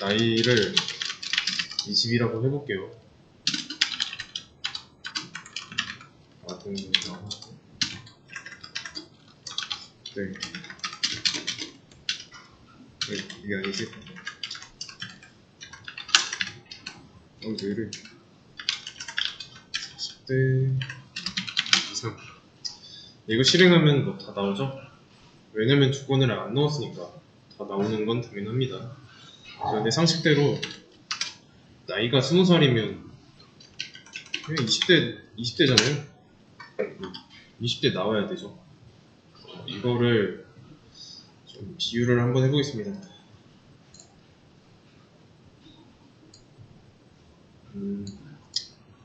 나이를 20이라고 해볼게요. 아동이랑 네. 이게 아니지? 왜 이래? 40대 이상. 이거 실행하면 뭐 다 나오죠? 왜냐면 조건을 안 넣었으니까 다 나오는 건 당연합니다. 그런데 상식대로 나이가 20살이면 20대잖아요? 20대 나와야 되죠. 이거를 좀 비유를 한번 해보겠습니다.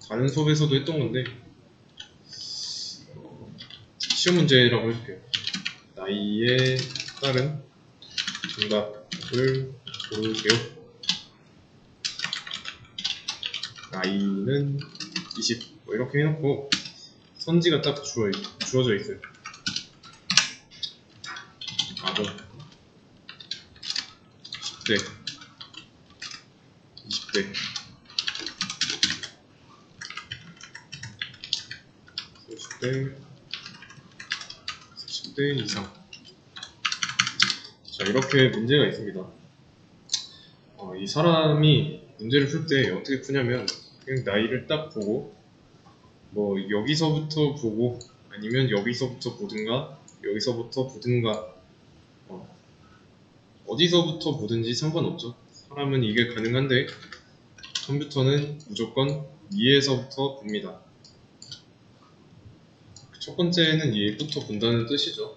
다른 수업에서도 했던 건데 시험 문제라고 해볼게요. 나이에 따른 정답을 고르세요. 나이는 20 뭐 이렇게 해놓고 선지가 딱 주어져 있어요. 아동 10대 20대 30대 40대 이상. 자, 이렇게 문제가 있습니다. 이 사람이 문제를 풀 때 어떻게 푸냐면 그냥 나이를 딱 보고 뭐 여기서부터 보고 아니면 여기서부터 보든가 여기서부터 보든가 어디서부터 보든지 상관없죠. 사람은 이게 가능한데 컴퓨터는 무조건 위에서부터 봅니다. 첫 번째는 얘부터 본다는 뜻이죠.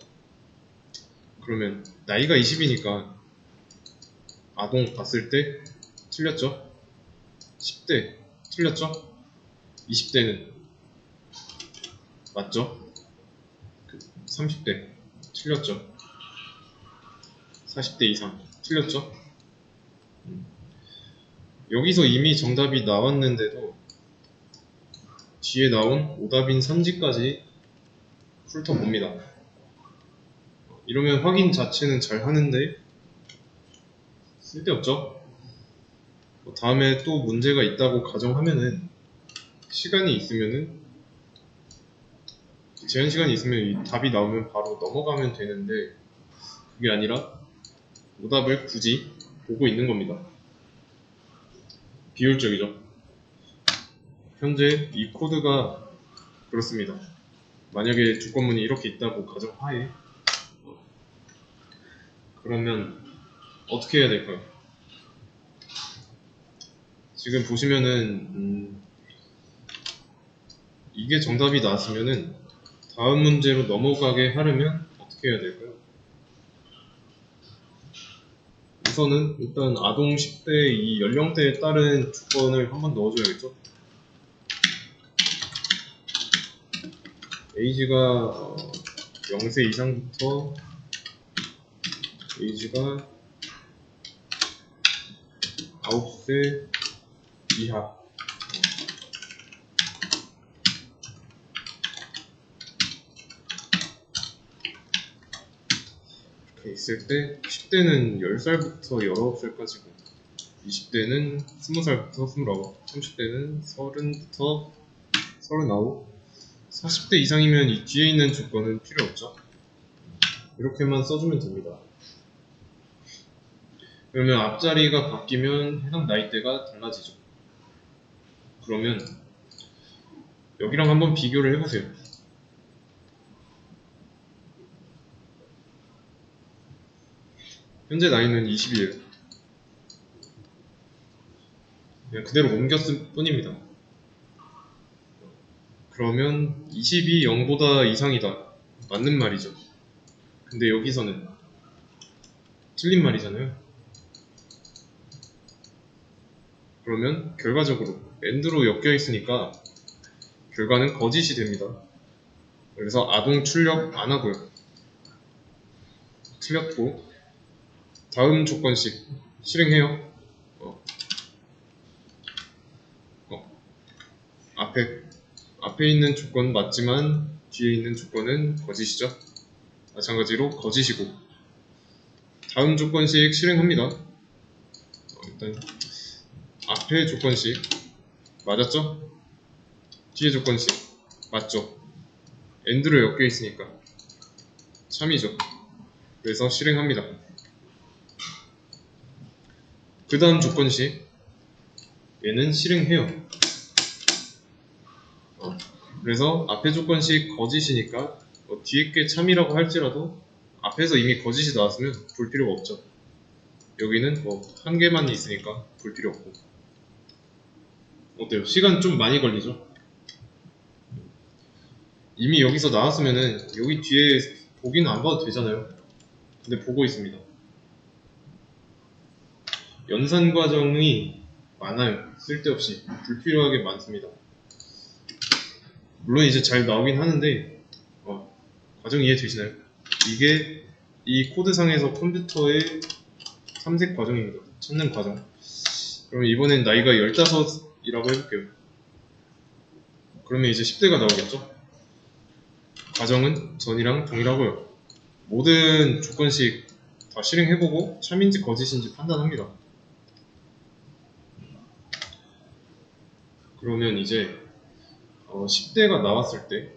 그러면 나이가 20이니까 아동 봤을 때 틀렸죠? 10대 틀렸죠? 20대는 맞죠? 30대 틀렸죠? 40대 이상 틀렸죠? 여기서 이미 정답이 나왔는데도 뒤에 나온 오답인 선지까지 훑어봅니다. 이러면 확인 자체는 잘 하는데 쓸데없죠? 다음에 또 문제가 있다고 가정하면은 시간이 있으면은 제한 시간이 있으면 이 답이 나오면 바로 넘어가면 되는데 그게 아니라 오답을 굳이 보고 있는 겁니다. 비효율적이죠. 현재 이 코드가 그렇습니다. 만약에 조건문이 이렇게 있다고 가정하에 그러면 어떻게 해야 될까요? 지금 보시면은 이게 정답이 나왔으면은 다음 문제로 넘어가게 하려면 어떻게 해야 될까요? 우선은 일단 아동 10대 이 연령대에 따른 조건을 한번 넣어줘야겠죠? 에이지가 0세 이상부터 에이지가 9세 이하 이렇게 있을 때 10대는 10살부터 19살까지고 20대는 20살부터 29, 30대는 30부터 39, 40대 이상이면 이 뒤에 있는 조건은 필요 없죠. 이렇게만 써주면 됩니다. 그러면 앞자리가 바뀌면 해당 나이대가 달라지죠. 그러면 여기랑 한번 비교를 해보세요. 현재 나이는 20이에요. 그냥 그대로 옮겼을 뿐입니다. 그러면 20이 0보다 이상이다. 맞는 말이죠. 근데 여기서는 틀린 말이잖아요. 그러면 결과적으로 AND로 엮여 있으니까 결과는 거짓이 됩니다. 그래서 아동 출력 안 하고요. 틀렸고 다음 조건씩 실행해요. 앞에 있는 조건 맞지만 뒤에 있는 조건은 거짓이죠. 마찬가지로 거짓이고 다음 조건씩 실행합니다. 일단 앞에 조건식 맞았죠? 뒤에 조건식 맞죠? AND로 엮여 있으니까 참이죠. 그래서 실행합니다. 그 다음 조건식 얘는 실행해요. 그래서 앞에 조건식 거짓이니까 뒤에 게 참이라고 할지라도 앞에서 이미 거짓이 나왔으면 볼 필요가 없죠. 여기는 한 개만 있으니까 볼 필요 없고. 어때요? 시간 좀 많이 걸리죠? 이미 여기서 나왔으면은 여기 뒤에 보기는 안 봐도 되잖아요. 근데 보고 있습니다. 연산 과정이 많아요. 쓸데없이 불필요하게 많습니다. 물론 이제 잘 나오긴 하는데 과정 이해되시나요? 이게 이 코드상에서 컴퓨터의 탐색 과정입니다. 찾는 과정. 그럼 이번엔 나이가 15이라고 해볼게요. 그러면 이제 10대가 나오겠죠? 과정은 전이랑 동일하고요. 모든 조건식 다 실행해보고 참인지 거짓인지 판단합니다. 그러면 이제 10대가 나왔을 때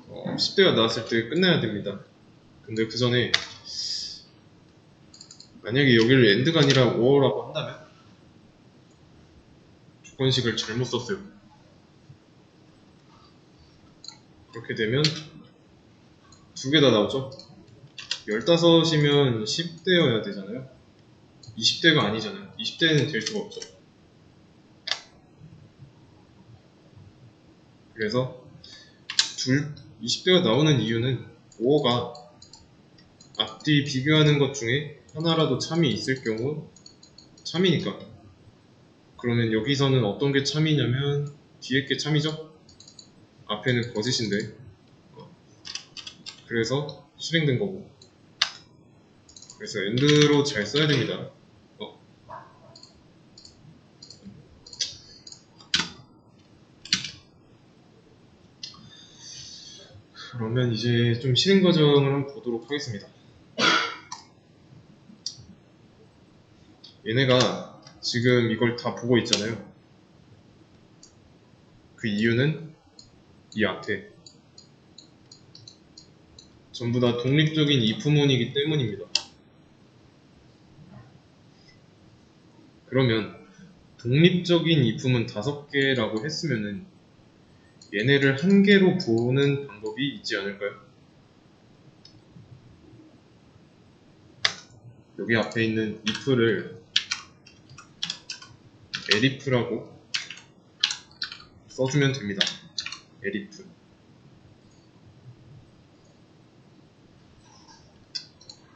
10대가 나왔을 때 끝내야 됩니다. 근데 그 전에 만약에 여기를 AND가 아니라 OR라고 한다면 조건식을 잘못 썼어요. 그렇게 되면 두 개 다 나오죠? 15이면 10대여야 되잖아요. 20대가 아니잖아요. 20대는 될 수가 없죠. 그래서 20대가 나오는 이유는 5어가 앞뒤 비교하는 것 중에 하나라도 참이 있을 경우 참이니까. 그러면 여기서는 어떤 게 참이냐면 뒤에 게 참이죠? 앞에는 거짓인데. 그래서 실행된 거고. 그래서 AND로 잘 써야 됩니다. 그러면 이제 좀 실행 과정을 한번 보도록 하겠습니다. 얘네가 지금 이걸 다 보고 있잖아요. 그 이유는 이 앞에 전부 다 독립적인 if문이기 때문입니다. 그러면 독립적인 if문 5개라고 했으면은 얘네를 1개로 보는 방법이 있지 않을까요? 여기 앞에 있는 if를 elif라고 써주면 됩니다. elif.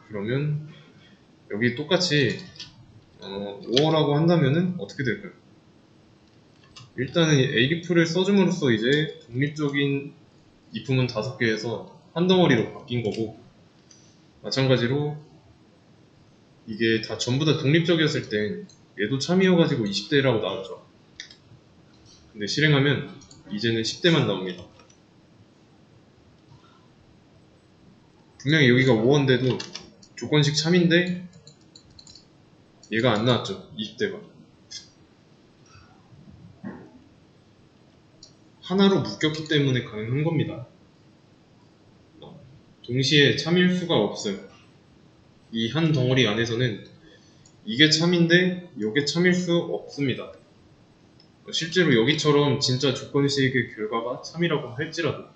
그러면 여기 똑같이 5어라고 한다면은 어떻게 될까요? 일단은 elif를 써줌으로써 이제 독립적인 if문 5개에서 한 덩어리로 바뀐 거고, 마찬가지로 이게 다 전부 다 독립적이었을 땐 얘도 참이어가지고 20대라고 나왔죠. 근데 실행하면 이제는 10대만 나옵니다. 분명히 여기가 5인데도 조건식 참인데 얘가 안 나왔죠. 20대가 하나로 묶였기 때문에 가능한 겁니다. 동시에 참일 수가 없어요. 이 한 덩어리 안에서는 이게 참인데 이게 참일 수 없습니다. 실제로 여기처럼 진짜 조건식의 결과가 참이라고 할지라도.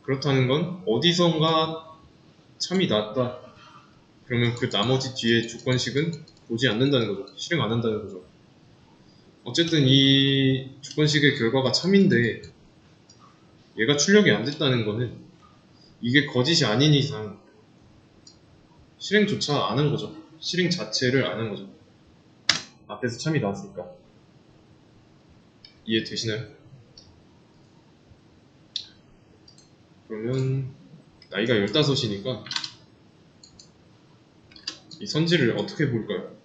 그렇다는 건 어디선가 참이 나왔다. 그러면 그 나머지 뒤에 조건식은 보지 않는다는 거죠. 실행 안 한다는 거죠. 어쨌든 이 조건식의 결과가 참인데 얘가 출력이 안 됐다는 거는 이게 거짓이 아닌 이상 실행조차 안 한 거죠. 실행 자체를 안 한 거죠. 앞에서 참이 나왔으니까. 이해되시나요? 그러면 나이가 15이니까 이 선지를 어떻게 볼까요?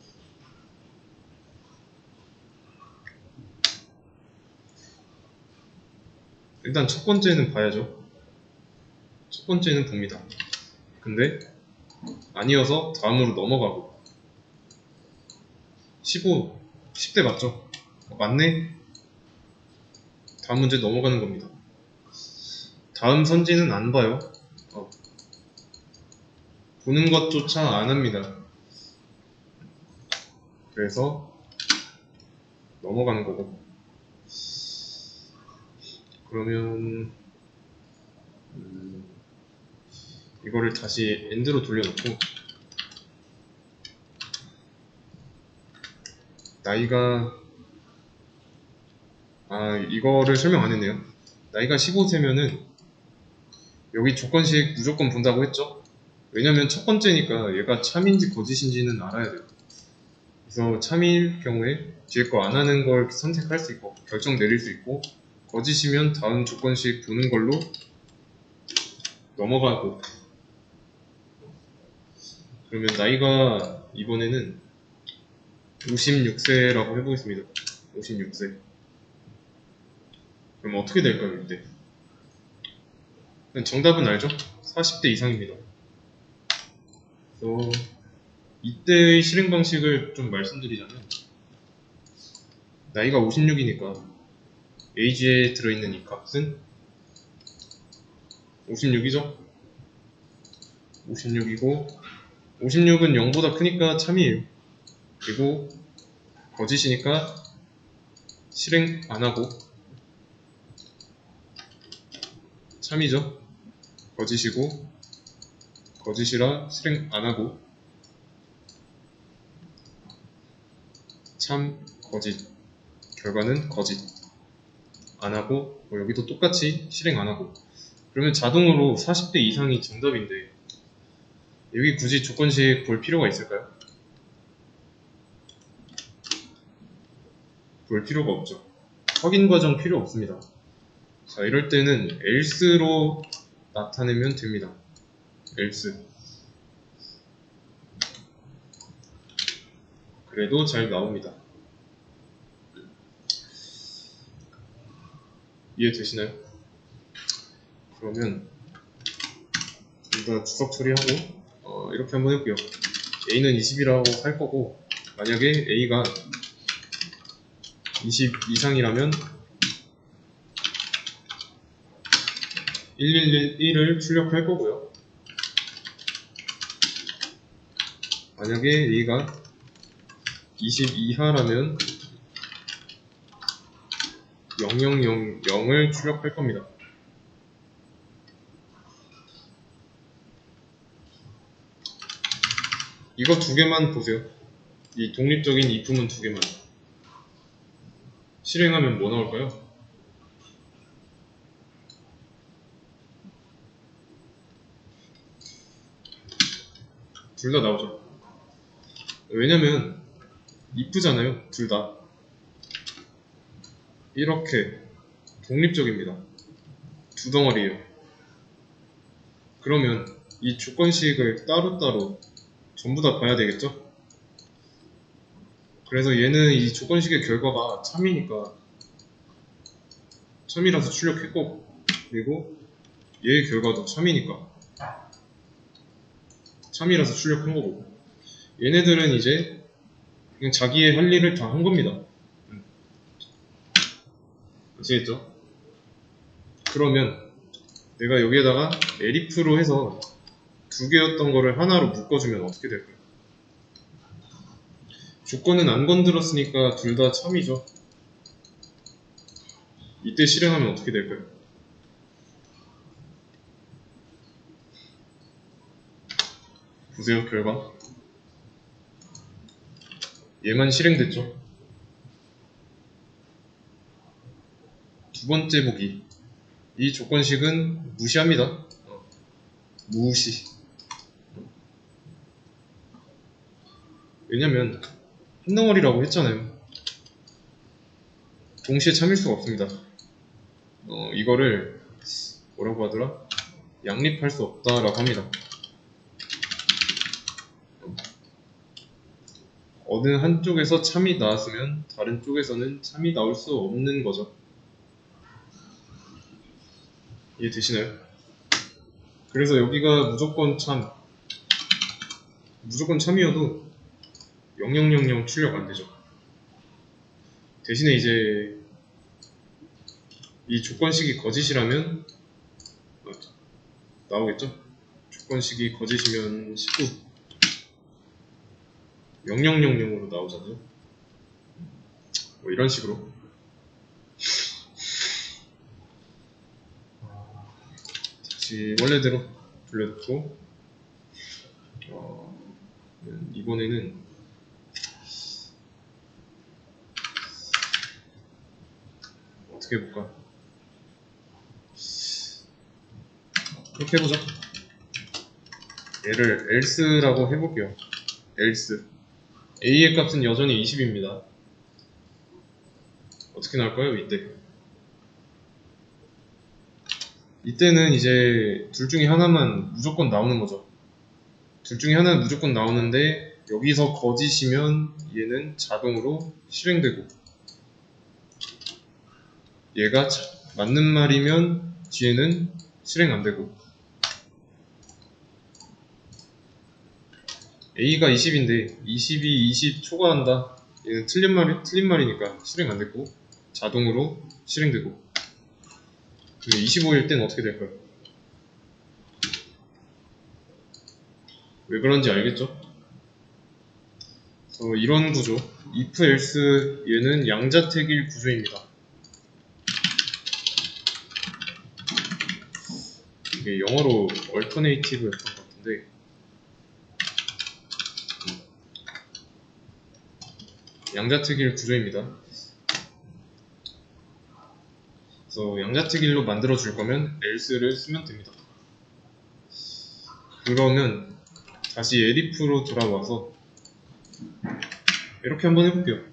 일단 첫 번째는 봐야죠. 첫 번째는 봅니다. 근데 아니어서 다음으로 넘어가고. 15, 10대 맞죠? 맞네? 다음 문제 넘어가는 겁니다. 다음 선지는 안 봐요. 보는 것조차 안 합니다. 그래서 넘어가는 거고. 그러면 이거를 다시 엔드로 돌려놓고, 나이가 이거를 설명 안 했네요. 나이가 15세면은 여기 조건식 무조건 본다고 했죠. 왜냐면 첫 번째니까 얘가 참인지 거짓인지는 알아야 돼요. 그래서 참일 경우에 뒤에 거 안 하는 걸 선택할 수 있고 결정 내릴 수 있고, 거짓이면 다음 조건식 보는 걸로 넘어가고. 그러면 나이가 이번에는 56세라고 해보겠습니다. 56세. 그럼 어떻게 될까요, 이때? 정답은 알죠? 40대 이상입니다. 그래서 이때의 실행 방식을 좀 말씀드리자면, 나이가 56이니까 age에 들어있는 이 값은 56이죠? 56이고 56은 0보다 크니까 참이에요. 그리고 거짓이니까 실행 안하고, 참이죠? 거짓이고 거짓이라 실행 안하고, 참, 거짓. 결과는 거짓. 안하고, 여기도 똑같이 실행 안하고. 그러면 자동으로 40대 이상이 정답인데 여기 굳이 조건식 볼 필요가 있을까요? 볼 필요가 없죠. 확인 과정 필요 없습니다. 자, 이럴 때는 else로 나타내면 됩니다. else. 그래도 잘 나옵니다. 이해되시나요? 그러면 일단 주석 처리하고 이렇게 한번 해볼게요. a는 20이라고 할 거고, 만약에 a가 20 이상이라면 1111을 출력할 거고요. 만약에 a가 20 이하라면 0000을 출력할 겁니다. 이거 두 개만 보세요. 이 독립적인 이품은 두 개만. 실행하면 뭐 나올까요? 둘 다 나오죠. 왜냐면 if잖아요. 둘 다. 이렇게 독립적입니다. 두 덩어리예요. 그러면 이 조건식을 따로따로 전부 다 봐야 되겠죠? 그래서 얘는 이 조건식의 결과가 참이니까 참이라서 출력했고, 그리고 얘의 결과도 참이니까 참이라서 출력한 거고, 얘네들은 이제 그냥 자기의 할 일을 다 한 겁니다. 아시겠죠? 그러면 내가 여기에다가 elif로 해서 두 개였던 거를 하나로 묶어주면 어떻게 될까요? 조건은 안 건드렸으니까 둘 다 참이죠. 이때 실행하면 어떻게 될까요? 보세요, 결과. 얘만 실행됐죠. 두 번째 보기. 이 조건식은 무시합니다. 무시. 왜냐면 한 덩어리라고 했잖아요. 동시에 참일 수가 없습니다. 이거를 뭐라고 하더라? 양립할 수 없다라고 합니다. 어느 한쪽에서 참이 나왔으면 다른 쪽에서는 참이 나올 수 없는 거죠. 이해되시나요? 그래서 여기가 무조건 참, 무조건 참이어도 0000 출력 안되죠. 대신에 이제 이 조건식이 거짓이라면 나오겠죠? 조건식이 거짓이면 19 0000으로 나오잖아요. 뭐 이런 식으로 다시 원래대로 돌려놓고 이번에는 어떻게 해볼까? 이렇게 해보자. 얘를 else라고 해볼게요. else a의 값은 여전히 20입니다. 어떻게 나올까요? 이때는 이제 둘 중에 하나만 무조건 나오는 거죠. 둘 중에 하나는 무조건 나오는데 여기서 거짓이면 얘는 자동으로 실행되고, 얘가 맞는 말이면 뒤에는 실행 안되고, A가 20인데 20이 20 초과한다, 얘는 틀린 말이니까 실행 안됐고 자동으로 실행되고. 근데 25일 땐 어떻게 될까요? 왜 그런지 알겠죠? 이런 구조, if else 얘는 양자택일 구조입니다. 이게 영어로 alternative였던 것 같은데, 양자택일 구조입니다. 그래서 양자택일로 만들어 줄 거면 else를 쓰면 됩니다. 그러면 다시 edif로 돌아와서 이렇게 한번 해볼게요.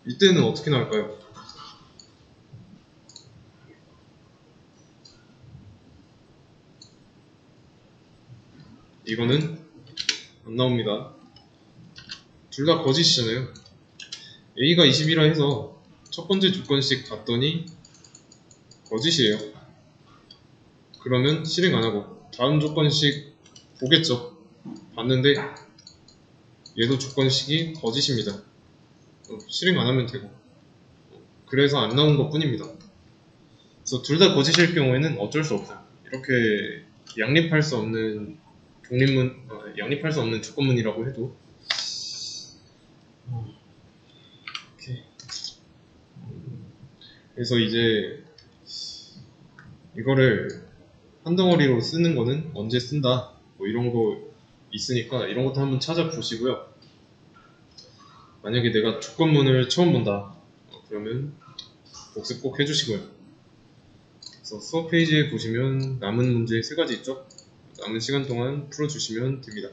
이때는 어떻게 나올까요? 이거는 안 나옵니다. 둘 다 거짓이잖아요. A가 20이라 해서 첫 번째 조건씩 봤더니 거짓이에요. 그러면 실행 안하고 다음 조건씩 보겠죠. 봤는데 얘도 조건식이 거짓입니다. 실행 안하면 되고, 그래서 안 나온 것 뿐입니다. 그래서 둘 다 거짓일 경우에는 어쩔 수 없어요. 이렇게 양립할 수 없는 양립할 수 없는 조건문이라고 해도 이렇게. 그래서 이제 이거를 한 덩어리로 쓰는 거는 언제 쓴다, 뭐 이런 거 있으니까 이런 것도 한번 찾아보시고요. 만약에 내가 조건문을 처음 본다, 그러면 복습 꼭 해주시고요. 그래서 수업 페이지에 보시면 남은 문제 3가지 있죠? 남은 시간 동안 풀어주시면 됩니다.